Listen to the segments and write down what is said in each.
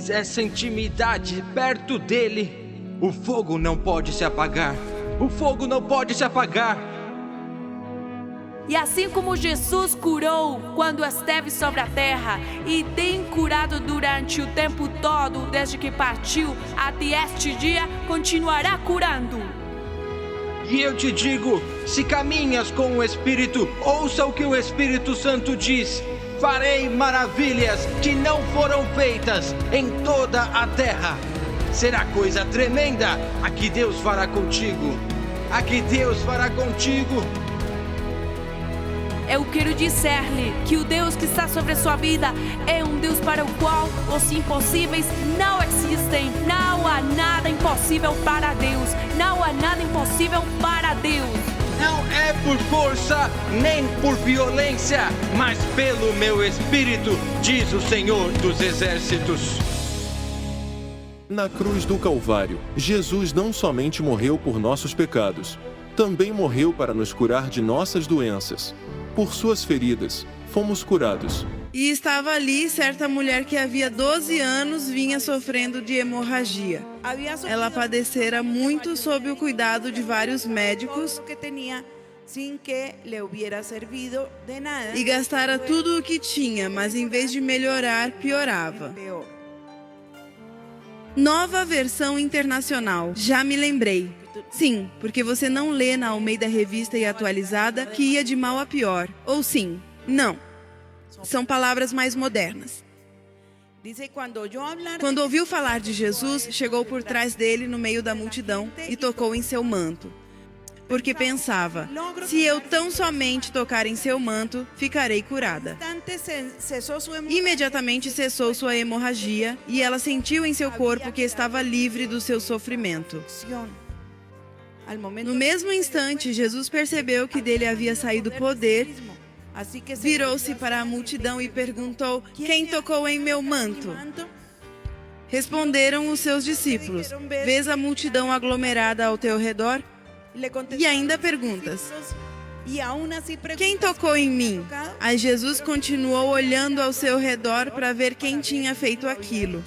fiz essa intimidade perto dele, o fogo não pode se apagar. O fogo não pode se apagar. E assim como Jesus curou quando esteve sobre a terra e tem curado durante o tempo todo, desde que partiu até este dia, continuará curando. E eu te digo, se caminhas com o Espírito, ouça o que o Espírito Santo diz. Farei maravilhas que não foram feitas em toda a terra. Será coisa tremenda a que Deus fará contigo. A que Deus fará contigo. Eu quero dizer-lhe que o Deus que está sobre a sua vida é um Deus para o qual os impossíveis não existem. Não há nada impossível para Deus. Não há nada impossível para Deus. Não é por força, nem por violência, mas pelo meu Espírito, diz o Senhor dos Exércitos. Na cruz do Calvário, Jesus não somente morreu por nossos pecados, também morreu para nos curar de nossas doenças. Por suas feridas, fomos curados. E estava ali certa mulher que havia 12 anos vinha sofrendo de hemorragia. Ela padecera muito sob o cuidado de vários médicos e gastara tudo o que tinha, mas em vez de melhorar, piorava. Nova versão internacional. Já me lembrei. Sim, porque você não lê na Almeida Revista e Atualizada que ia de mal a pior. Ou sim, não. São palavras mais modernas. Quando ouviu falar de Jesus, chegou por trás dele no meio da multidão e tocou em seu manto. Porque pensava, se eu tão somente tocar em seu manto, ficarei curada. Imediatamente cessou sua hemorragia e ela sentiu em seu corpo que estava livre do seu sofrimento. No mesmo instante, Jesus percebeu que dele havia saído poder, virou-se para a multidão e perguntou, quem tocou em meu manto? Responderam os seus discípulos, vês a multidão aglomerada ao teu redor? E ainda perguntas, quem tocou em mim? Aí Jesus continuou olhando ao seu redor para ver quem tinha feito aquilo.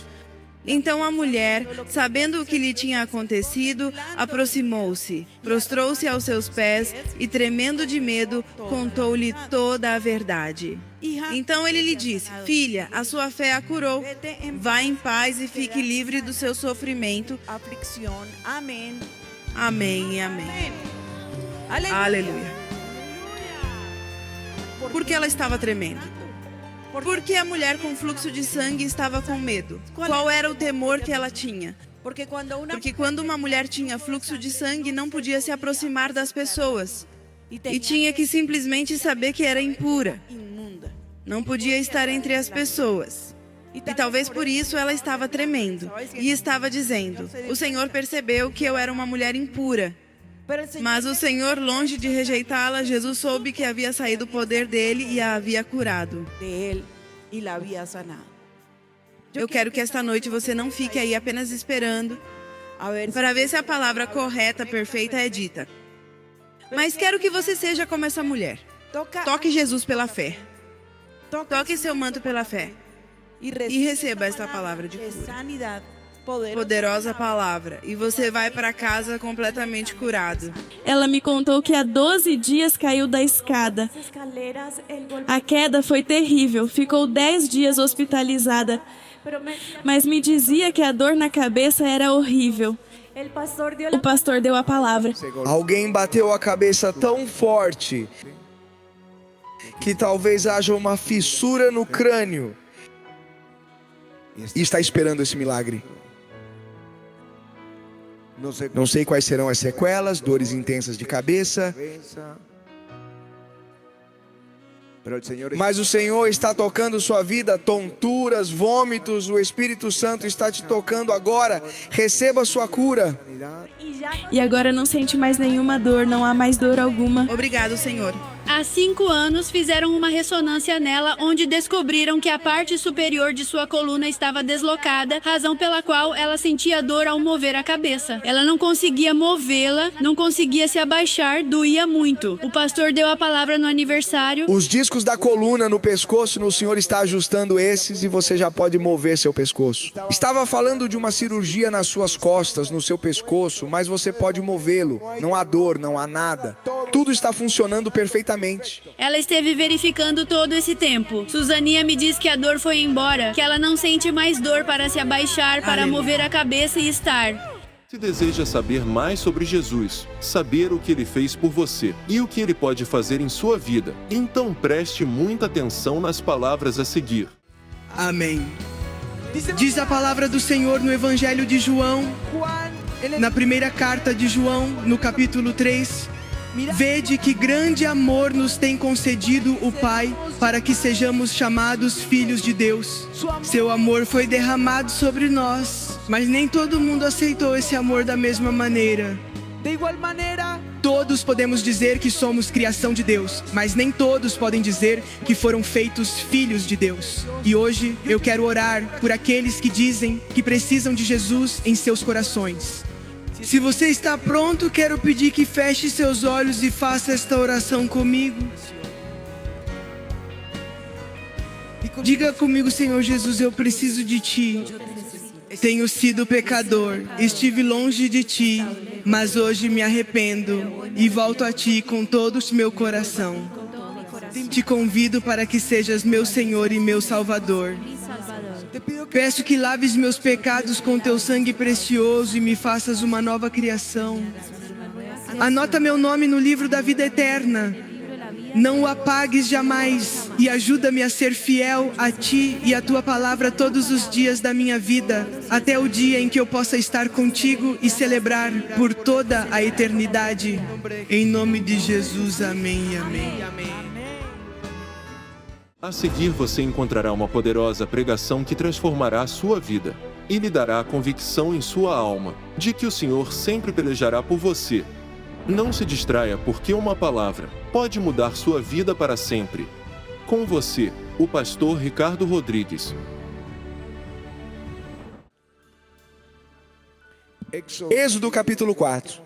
Então a mulher, sabendo o que lhe tinha acontecido, aproximou-se, prostrou-se aos seus pés e, tremendo de medo, contou-lhe toda a verdade. Então ele lhe disse, filha, a sua fé a curou. Vá em paz e fique livre do seu sofrimento. Amém e amém. Aleluia. Por que ela estava tremendo? Porque a mulher com fluxo de sangue estava com medo. Qual era o temor que ela tinha? Porque quando uma mulher tinha fluxo de sangue, não podia se aproximar das pessoas. E tinha que simplesmente saber que era impura. Não podia estar entre as pessoas. E talvez por isso ela estava tremendo. E estava dizendo, o Senhor percebeu que eu era uma mulher impura. Mas o Senhor, longe de rejeitá-la, Jesus soube que havia saído o poder dele e a havia curado. Eu quero que esta noite você não fique aí apenas esperando para ver se a palavra correta, perfeita é dita. Mas quero que você seja como essa mulher. Toque Jesus pela fé. Toque seu manto pela fé. E receba esta palavra de cura. Poderosa palavra. E você vai para casa completamente curado. Ela me contou que há 12 dias caiu da escada. A queda foi terrível. Ficou 10 dias hospitalizada. Mas me dizia que a dor na cabeça era horrível. O pastor deu a palavra. Alguém bateu a cabeça tão forte que talvez haja uma fissura no crânio e está esperando esse milagre. Não sei quais serão as sequelas, dores intensas de cabeça, mas o Senhor está tocando sua vida, tonturas, vômitos, o Espírito Santo está te tocando agora. Receba sua cura. E agora não sente mais nenhuma dor, não há mais dor alguma. Obrigado, Senhor. A Há 5 anos, fizeram uma ressonância nela, onde descobriram que a parte superior de sua coluna estava deslocada, razão pela qual ela sentia dor ao mover a cabeça. Ela não conseguia movê-la, não conseguia se abaixar, doía muito. O pastor deu a palavra no aniversário. Os discos da coluna no pescoço, o Senhor está ajustando esses e você já pode mover seu pescoço. Estava falando de uma cirurgia nas suas costas, no seu pescoço, mas você pode movê-lo. Não há dor, não há nada. Tudo está funcionando perfeitamente. Ela esteve verificando todo esse tempo. Suzaninha me diz que a dor foi embora, que ela não sente mais dor para se abaixar, para mover a cabeça e estar. Se deseja saber mais sobre Jesus, saber o que ele fez por você e o que ele pode fazer em sua vida, então preste muita atenção nas palavras a seguir. Amém. Diz a palavra do Senhor no Evangelho de João, na primeira carta de João, no capítulo 3. Vede que grande amor nos tem concedido o Pai, para que sejamos chamados filhos de Deus. Seu amor foi derramado sobre nós, mas nem todo mundo aceitou esse amor da mesma maneira. Todos podemos dizer que somos criação de Deus, mas nem todos podem dizer que foram feitos filhos de Deus. E hoje eu quero orar por aqueles que dizem que precisam de Jesus em seus corações. Se você está pronto, quero pedir que feche seus olhos e faça esta oração comigo. Diga comigo: Senhor Jesus, eu preciso de Ti. Tenho sido pecador, estive longe de Ti, mas hoje me arrependo e volto a Ti com todo o meu coração. Te convido para que sejas meu Senhor e meu Salvador. Peço que laves meus pecados com Teu sangue precioso e me faças uma nova criação. Anota meu nome no livro da vida eterna. Não o apagues jamais e ajuda-me a ser fiel a Ti e a Tua palavra todos os dias da minha vida, até o dia em que eu possa estar contigo e celebrar por toda a eternidade. Em nome de Jesus, amém e amém. A seguir você encontrará uma poderosa pregação que transformará a sua vida e lhe dará a convicção em sua alma de que o Senhor sempre pelejará por você. Não se distraia, porque uma palavra pode mudar sua vida para sempre. Com você, o pastor Ricardo Rodrigues. Êxodo capítulo 4.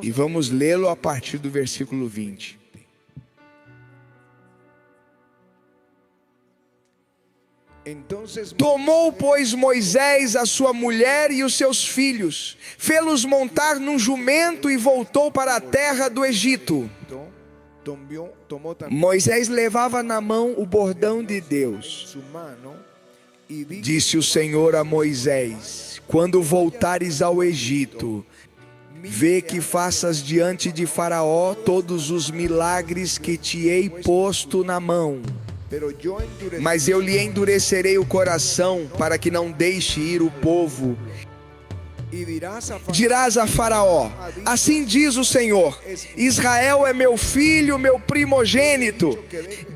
E vamos lê-lo a partir do versículo 20. Tomou, pois, Moisés a sua mulher e os seus filhos, fê-los montar num jumento e voltou para a terra do Egito. Moisés levava na mão o bordão de Deus. Disse o Senhor a Moisés: quando voltares ao Egito, vê que faças diante de Faraó todos os milagres que te hei posto na mão. Mas eu lhe endurecerei o coração para que não deixe ir o povo. Dirás a Faraó: assim diz o Senhor, Israel é meu filho, meu primogênito.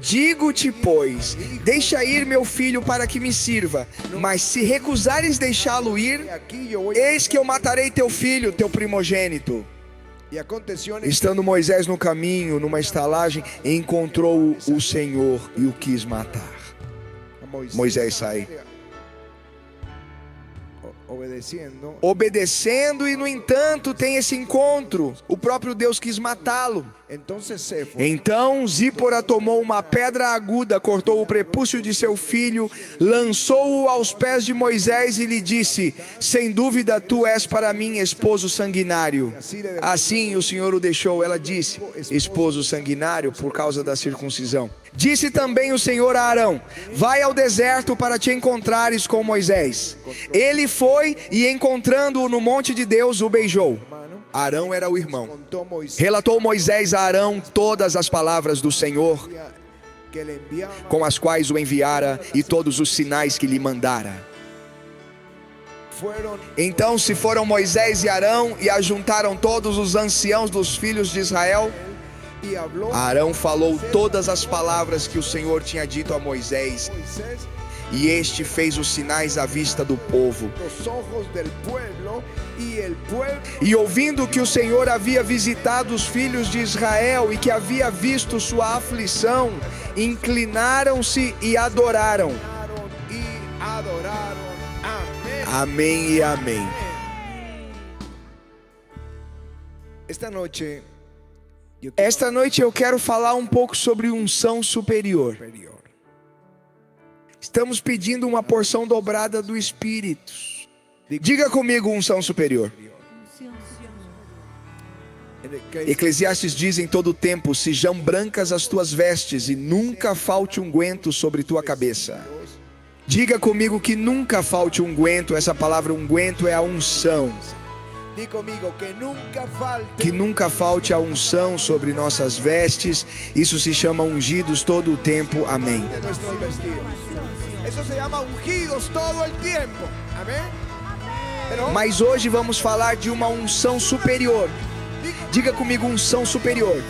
Digo-te, pois, deixa ir meu filho para que me sirva. Mas se recusares deixá-lo ir, eis que eu matarei teu filho, teu primogênito. Estando Moisés no caminho, numa estalagem, encontrou o Senhor e o quis matar. Moisés sai obedecendo, e no entanto tem esse encontro. O próprio Deus quis matá-lo. Então Zípora tomou uma pedra aguda, cortou o prepúcio de seu filho, lançou-o aos pés de Moisés e lhe disse: sem dúvida tu és para mim esposo sanguinário. Assim o Senhor o deixou. Ela disse: esposo sanguinário, por causa da circuncisão. Disse também o Senhor a Arão: vai ao deserto para te encontrares com Moisés. Ele foi e, encontrando-o no monte de Deus, o beijou. Arão era o irmão. Relatou Moisés a Arão todas as palavras do Senhor, com as quais o enviara, e todos os sinais que lhe mandara. Então se foram Moisés e Arão e ajuntaram todos os anciãos dos filhos de Israel. Arão falou todas as palavras que o Senhor tinha dito a Moisés. e este fez os sinais à vista do povo. E ouvindo que o Senhor havia visitado os filhos de Israel e que havia visto sua aflição, inclinaram-se e adoraram. Amém e amém. Esta noite eu quero falar um pouco sobre unção superior. Estamos pedindo uma porção dobrada do Espírito. Diga comigo, unção superior. Eclesiastes diz em todo tempo: sejam brancas as tuas vestes e nunca falte unguento sobre tua cabeça. Diga comigo que nunca falte unguento. Essa palavra unguento é a unção. Que nunca falte a unção sobre nossas vestes. Isso se chama ungidos todo o tempo. Amém. Mas hoje vamos falar de uma unção superior. Diga comigo, unção superior.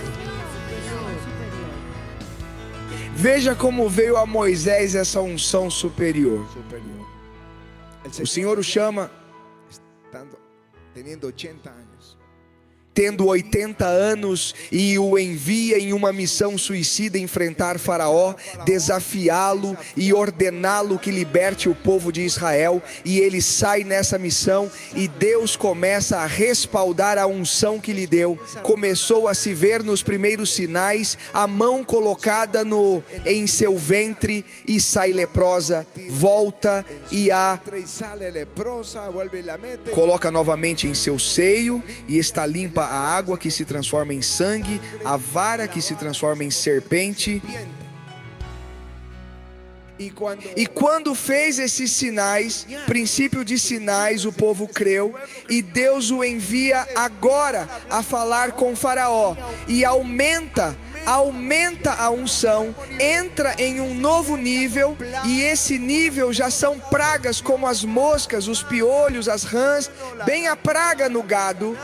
Veja como veio a Moisés essa unção superior. O Senhor o chama tendo 80 anos, e o envia em uma missão suicida enfrentar Faraó, desafiá-lo e ordená-lo que liberte o povo de Israel. E ele sai nessa missão e Deus começa a respaldar a unção que lhe deu. Começou a se ver nos primeiros sinais, a mão colocada em seu ventre e sai leprosa, volta e a coloca novamente em seu seio e está limpa a água que se transforma em sangue, a vara que se transforma em serpente. E quando fez esses sinais, princípio de sinais, o povo creu, e Deus o envia agora a falar com Faraó, e aumenta a unção, entra em um novo nível, e esse nível já são pragas como as moscas, os piolhos, as rãs, bem a praga no gado,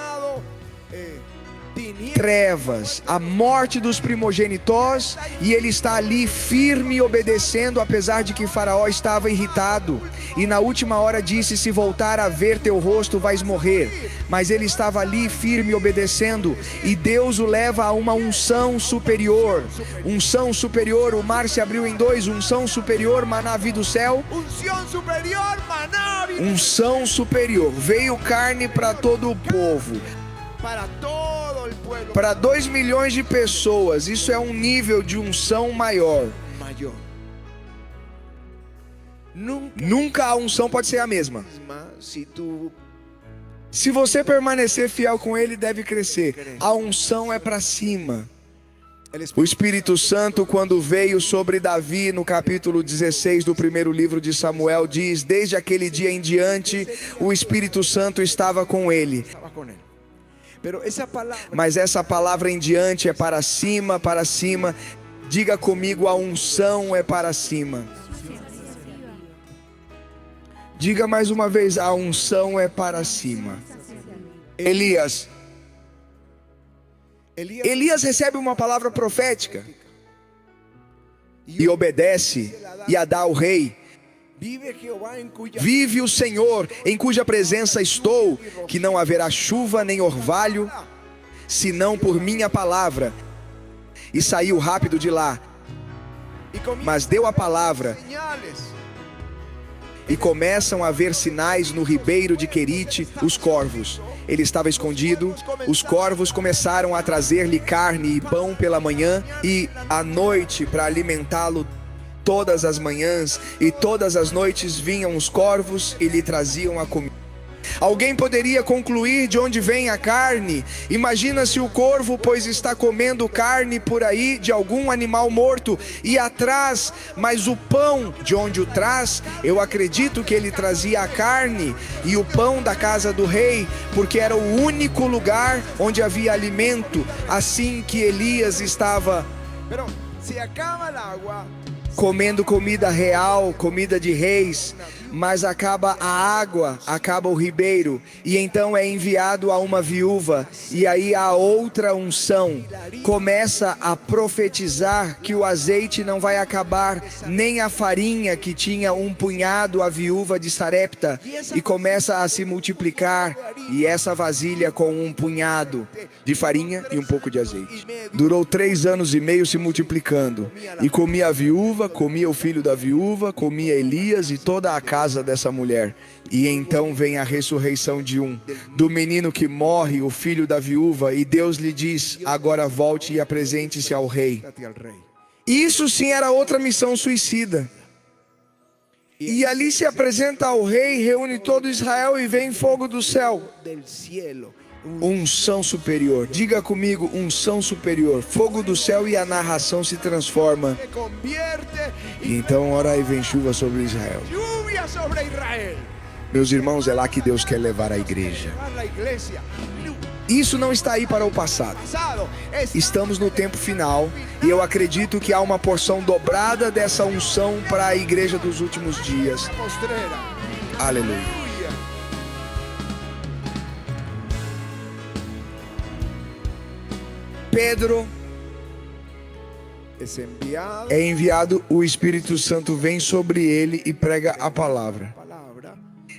trevas, a morte dos primogênitos, e ele está ali firme obedecendo, apesar de que Faraó estava irritado, e na última hora disse: se voltar a ver teu rosto vais morrer. Mas ele estava ali firme obedecendo, e Deus o leva a uma unção superior. Unção superior, o mar se abriu em dois. Unção superior, maná vindo do céu. Unção superior, veio carne para todo o povo, para 2 milhões de pessoas. Isso é um nível de unção maior. Nunca a unção pode ser a mesma. Se você permanecer fiel com ele, deve crescer. A unção é para cima. O Espírito Santo, quando veio sobre Davi, no capítulo 16 do primeiro livro de Samuel, diz: desde aquele dia em diante, o Espírito Santo estava com ele. Mas essa palavra em diante é para cima, para cima. Diga comigo, a unção é para cima. Diga mais uma vez, a unção é para cima. Elias recebe uma palavra profética e obedece e a dá ao rei. Vive o Senhor, em cuja presença estou, que não haverá chuva nem orvalho, senão por minha palavra. E saiu rápido de lá, mas deu a palavra. E começam a haver sinais no ribeiro de Querite, os corvos. Ele estava escondido, os corvos começaram a trazer-lhe carne e pão pela manhã e à noite para alimentá-lo todas as manhãs, e todas as noites vinham os corvos e lhe traziam a comida. Alguém poderia concluir de onde vem a carne. Imagina se o corvo, pois está comendo carne por aí de algum animal morto, e atrás, mas o pão de onde o traz? Eu acredito que ele trazia a carne e o pão da casa do rei, porque era o único lugar onde havia alimento. Assim que Elias estava comendo comida real, comida de reis, mas acaba a água, acaba o ribeiro, e então é enviado a uma viúva, e aí a outra unção começa a profetizar que o azeite não vai acabar, nem a farinha que tinha um punhado a viúva de Sarepta, e começa a se multiplicar, e essa vasilha com um punhado de farinha e um pouco de azeite. Durou 3 anos e meio se multiplicando, e comia a viúva, comia o filho da viúva, comia Elias e toda a casa dessa mulher. E então vem a ressurreição do menino que morre, o filho da viúva, e Deus lhe diz: agora volte e apresente-se ao rei. Isso sim era outra missão suicida. E ali se apresenta ao rei, reúne todo Israel e vem fogo do céu. Unção superior. Diga comigo, unção superior. Fogo do céu, e a narração se transforma. E então ora e vem chuva sobre Israel. Meus irmãos, é lá que Deus quer levar a igreja. Isso não está aí para o passado. Estamos no tempo final, e eu acredito que há uma porção dobrada dessa unção para a igreja dos últimos dias. Aleluia. Pedro é enviado, o Espírito Santo vem sobre ele e prega a palavra.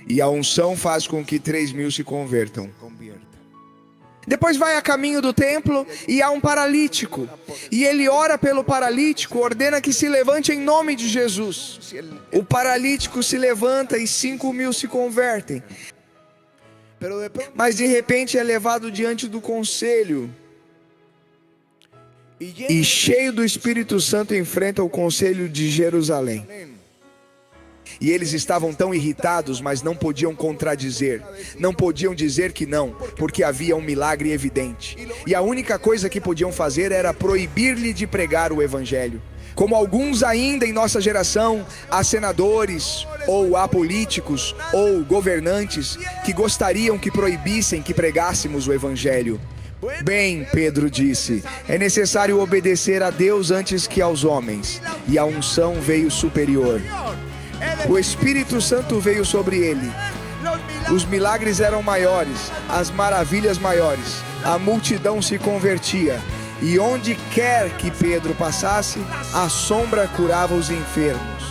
E a unção faz com que 3.000 se convertam. Depois vai a caminho do templo e há um paralítico. E ele ora pelo paralítico, ordena que se levante em nome de Jesus. O paralítico se levanta e 5.000 se convertem. Mas de repente é levado diante do conselho. E cheio do Espírito Santo enfrenta o conselho de Jerusalém. E eles estavam tão irritados, mas não podiam contradizer. Não podiam dizer que não, porque havia um milagre evidente. E a única coisa que podiam fazer era proibir-lhe de pregar o evangelho. Como alguns ainda em nossa geração, há senadores, ou há políticos, ou governantes, que gostariam que proibissem que pregássemos o evangelho. Bem, Pedro disse, é necessário obedecer a Deus antes que aos homens. E a unção veio superior. O Espírito Santo veio sobre ele. Os milagres eram maiores, as maravilhas maiores. A multidão se convertia. E onde quer que Pedro passasse, a sombra curava os enfermos.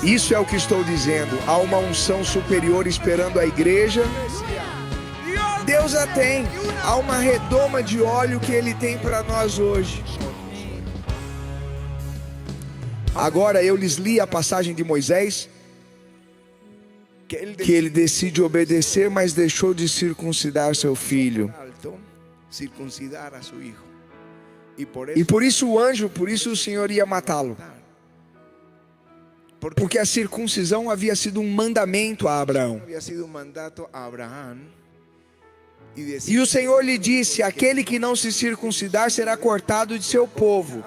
Isso é o que estou dizendo. Há uma unção superior esperando a igreja. Deus a tem. Há uma redoma de óleo que Ele tem para nós hoje. Agora eu lhes li a passagem de Moisés, que ele decide obedecer, mas deixou de circuncidar seu filho. E por isso o anjo, por isso o Senhor ia matá-lo. Porque a circuncisão havia sido um mandamento a Abraão. E o Senhor lhe disse: aquele que não se circuncidar será cortado de seu povo.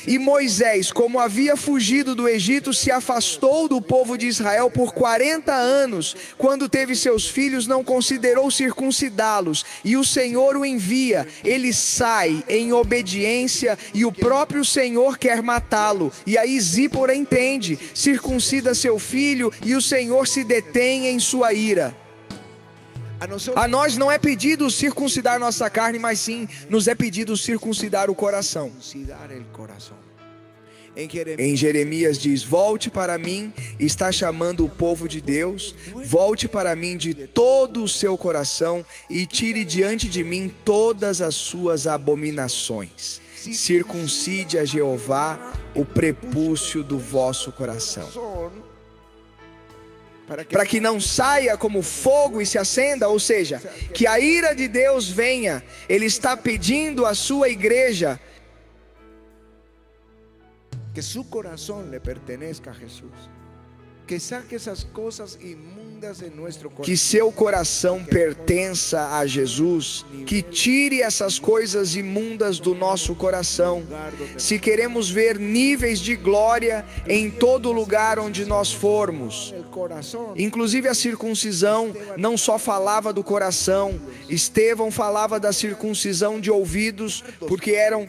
E Moisés, como havia fugido do Egito, se afastou do povo de Israel por 40 anos. Quando teve seus filhos, não considerou circuncidá-los. E o Senhor o envia. Ele sai em obediência e o próprio Senhor quer matá-lo. E aí Zípora entende, circuncida seu filho e o Senhor se detém em sua ira. A nós não é pedido circuncidar nossa carne, mas sim nos é pedido circuncidar o coração. Em Jeremias diz: volte para mim, está chamando o povo de Deus. Volte para mim de todo o seu coração e tire diante de mim todas as suas abominações. Circuncide a Jeová o prepúcio do vosso coração, para que não saia como fogo e se acenda, ou seja, que a ira de Deus venha. Ele está pedindo à sua igreja que seu coração lhe pertenezca a Jesus, que saque essas coisas imundas que seu coração pertença a Jesus, que tire essas coisas imundas do nosso coração. Se queremos ver níveis de glória em todo lugar onde nós formos, inclusive a circuncisão não só falava do coração. Estevão falava da circuncisão de ouvidos, porque eram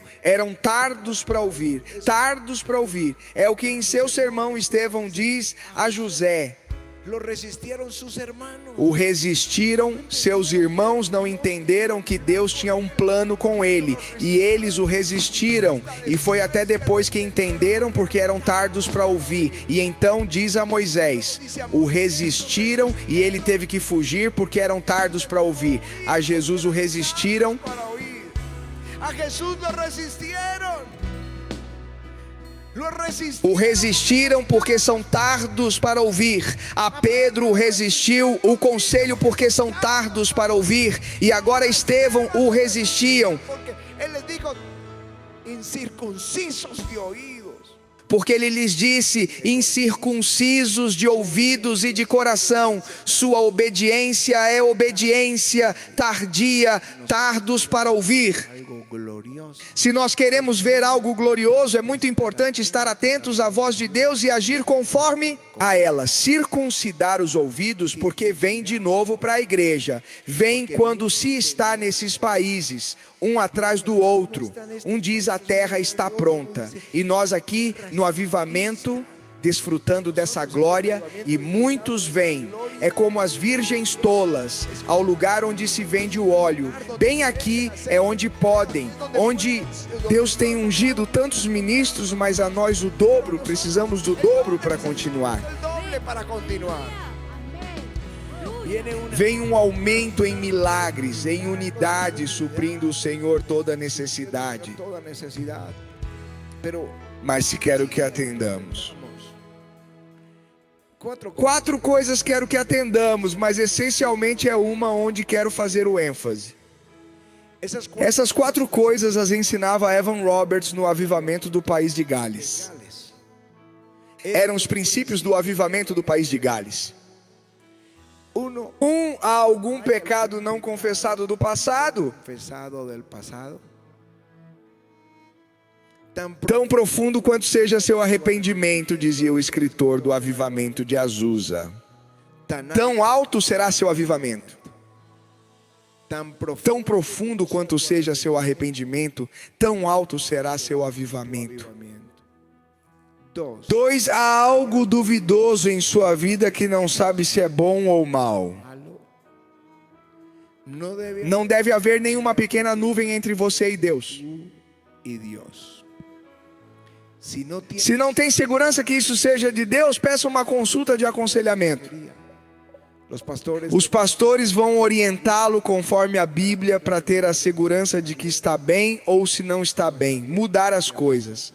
tardos para ouvir. Tardos para ouvir. É o que em seu sermão Estevão diz a José. O resistiram, seus irmãos não entenderam que Deus tinha um plano com ele, e eles o resistiram, e foi até depois que entenderam, porque eram tardos para ouvir. E então diz a Moisés, o resistiram e ele teve que fugir porque eram tardos para ouvir. A Jesus o resistiram. A Jesus o resistiram. O resistiram porque são tardos para ouvir. A Pedro resistiu o conselho porque são tardos para ouvir. E agora Estevão o resistiam. Porque ele lhes disse, incircuncisos de ouvidos e de coração, sua obediência é obediência tardia, tardos para ouvir. Se nós queremos ver algo glorioso, é muito importante estar atentos à voz de Deus e agir conforme a ela. Circuncidar os ouvidos, porque vem de novo para a igreja. Vem quando se está nesses países, um atrás do outro. Um diz a terra está pronta. E nós aqui no avivamento, desfrutando dessa glória, e muitos vêm, é como as virgens tolas, ao lugar onde se vende o óleo. Bem aqui é onde podem, onde Deus tem ungido tantos ministros, mas a nós o dobro, precisamos do dobro para continuar. Vem um aumento em milagres, em unidade, suprindo o Senhor toda necessidade. Mas se quero que atendamos. 4 coisas quero que atendamos, mas essencialmente é uma onde quero fazer o ênfase. Essas 4 coisas as ensinava Evan Roberts no avivamento do país de Gales. Eram os princípios do avivamento do país de Gales. Há algum pecado não confessado do passado? Tão profundo quanto seja seu arrependimento, dizia o escritor do avivamento de Azusa. Tão alto será seu avivamento. Tão profundo quanto seja seu arrependimento, tão alto será seu avivamento. 2, há algo duvidoso em sua vida que não sabe se é bom ou mal. Não deve haver nenhuma pequena nuvem entre você e Deus. Se não tem segurança que isso seja de Deus, peça uma consulta de aconselhamento. Os pastores vão orientá-lo conforme a Bíblia para ter a segurança de que está bem ou se não está bem, mudar as coisas.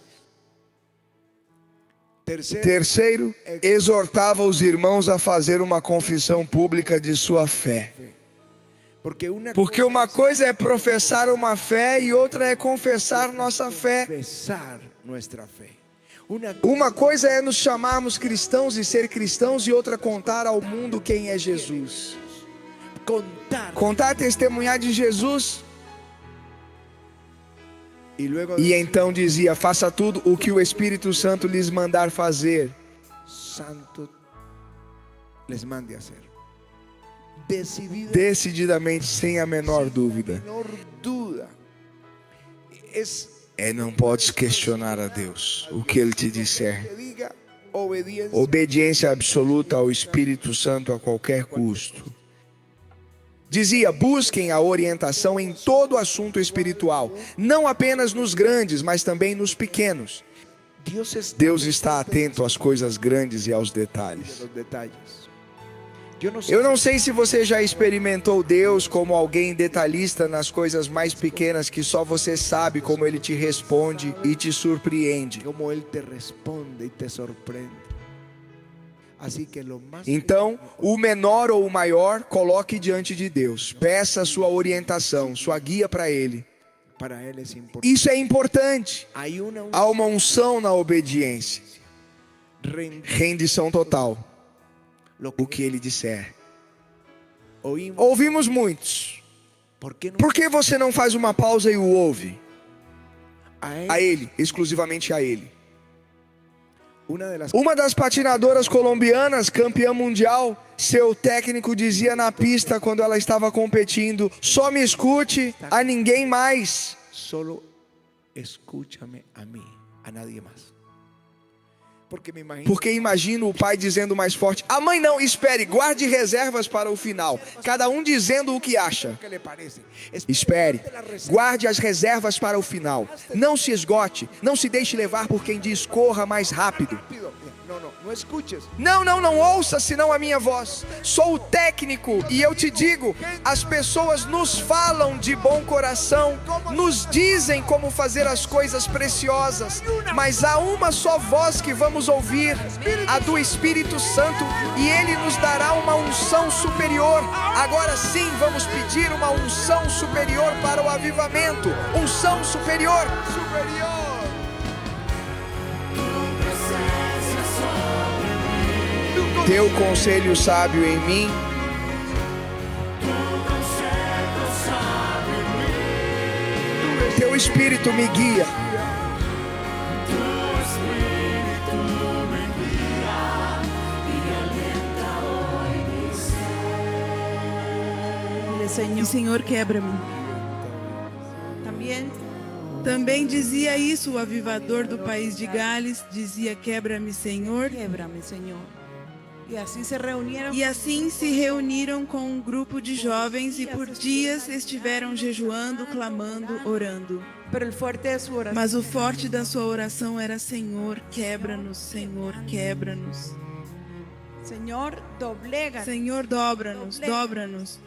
3, exortava os irmãos a fazer uma confissão pública de sua fé. Porque uma coisa é professar uma fé e outra é confessar nossa fé. Uma coisa é nos chamarmos cristãos e ser cristãos, e outra contar ao mundo quem é Jesus. Contar, testemunhar de Jesus. E então dizia, faça tudo o que o Espírito Santo lhes mandar fazer. Decididamente, sem a menor dúvida. Não podes questionar a Deus o que Ele te disser. Obediência absoluta ao Espírito Santo a qualquer custo. Dizia, busquem a orientação em todo assunto espiritual, não apenas nos grandes, mas também nos pequenos. Deus está atento às coisas grandes e aos detalhes. Eu não sei se você já experimentou Deus como alguém detalhista nas coisas mais pequenas, que só você sabe como Ele te responde e te surpreende. Então, o menor ou o maior, coloque diante de Deus. Peça sua orientação, sua guia para Ele. Isso é importante. Há uma unção na obediência. Rendição total. o que ele disser. Ouvimos muitos. Por que você não faz uma pausa e o ouve? A ele, exclusivamente a ele. Uma das patinadoras colombianas, campeã mundial, seu técnico dizia na pista quando ela estava competindo: só me escute, a ninguém mais. Solo escúchame a mí, a nadie más. Porque imagino o pai dizendo mais forte: a mãe não, espere, guarde reservas para o final. Cada um dizendo o que acha. Espere, guarde as reservas para o final. Não se esgote, não se deixe levar por quem diz corra mais rápido. Não ouça senão a minha voz. Sou o técnico e eu te digo: as pessoas nos falam de bom coração, nos dizem como fazer as coisas preciosas, mas há uma só voz que vamos ouvir, a do Espírito Santo, e ele nos dará uma unção superior. Agora sim vamos pedir uma unção superior para o avivamento. Unção superior. Teu conselho sábio em mim. Teu Espírito me guia. E Senhor, quebra-me. Também dizia isso o avivador do país de Gales, dizia: quebra-me, Senhor. Quebra-me, Senhor. E assim se reuniram com um grupo de jovens e por dias estiveram jejuando, clamando, orando. Mas o forte da sua oração era: Senhor, quebra-nos, Senhor, quebra-nos. Senhor, doblega. Senhor, dobra-nos, dobra-nos.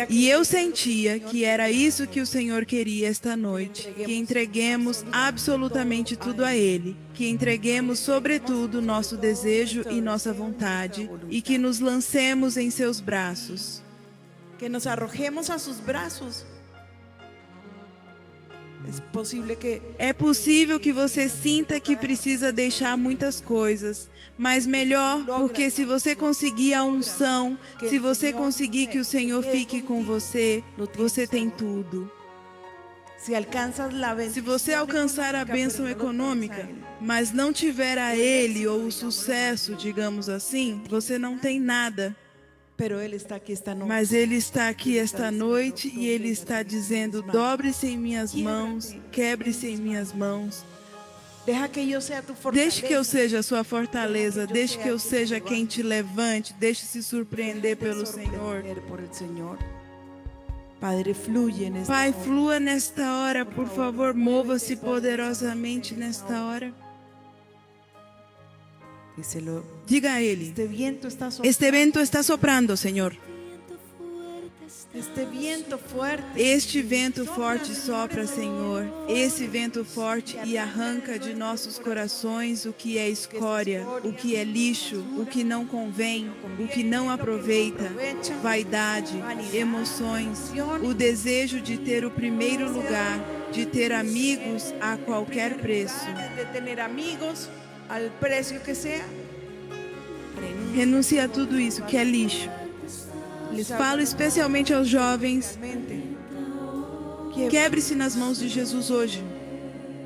E eu sentia que era isso que o Senhor queria esta noite, que entreguemos absolutamente tudo a Ele, que entreguemos sobretudo nosso desejo e nossa vontade, e que nos lancemos em seus braços. Que nos arrojemos a sus braços. É possível que você sinta que precisa deixar muitas coisas, mas melhor, porque se você conseguir a unção, se você conseguir que o Senhor fique com você, você tem tudo. Se você alcançar a bênção econômica, mas não tiver a Ele ou o sucesso, digamos assim, você não tem nada. Mas Ele está aqui esta noite e Ele está dizendo: dobre-se em minhas mãos, quebre-se em minhas mãos. Deixe que eu seja a sua fortaleza, deixe que eu seja quem te levante, deixe-se surpreender pelo Senhor. Pai, flua nesta hora, por favor, mova-se poderosamente nesta hora. Diga a Ele: este vento está soprando, Senhor. Este vento forte sopra, Senhor. Esse vento forte e arranca de nossos corações o que é escória, o que é lixo, o que não convém, o que não aproveita, vaidade, emoções, o desejo de ter o primeiro lugar, de ter amigos a qualquer preço. Renuncie a tudo isso que é lixo. Falo especialmente aos jovens: quebre-se nas mãos de Jesus hoje.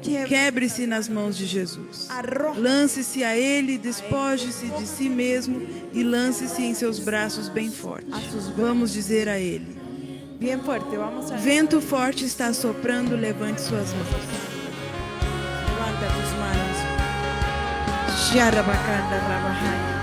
Quebre-se nas mãos de Jesus. Lance-se a Ele, despoje-se de si mesmo e lance-se em seus braços bem fortes. Vamos dizer a Ele: vento forte está soprando, levante suas mãos. Levanta tus manos. Sharabakanda Rabahai.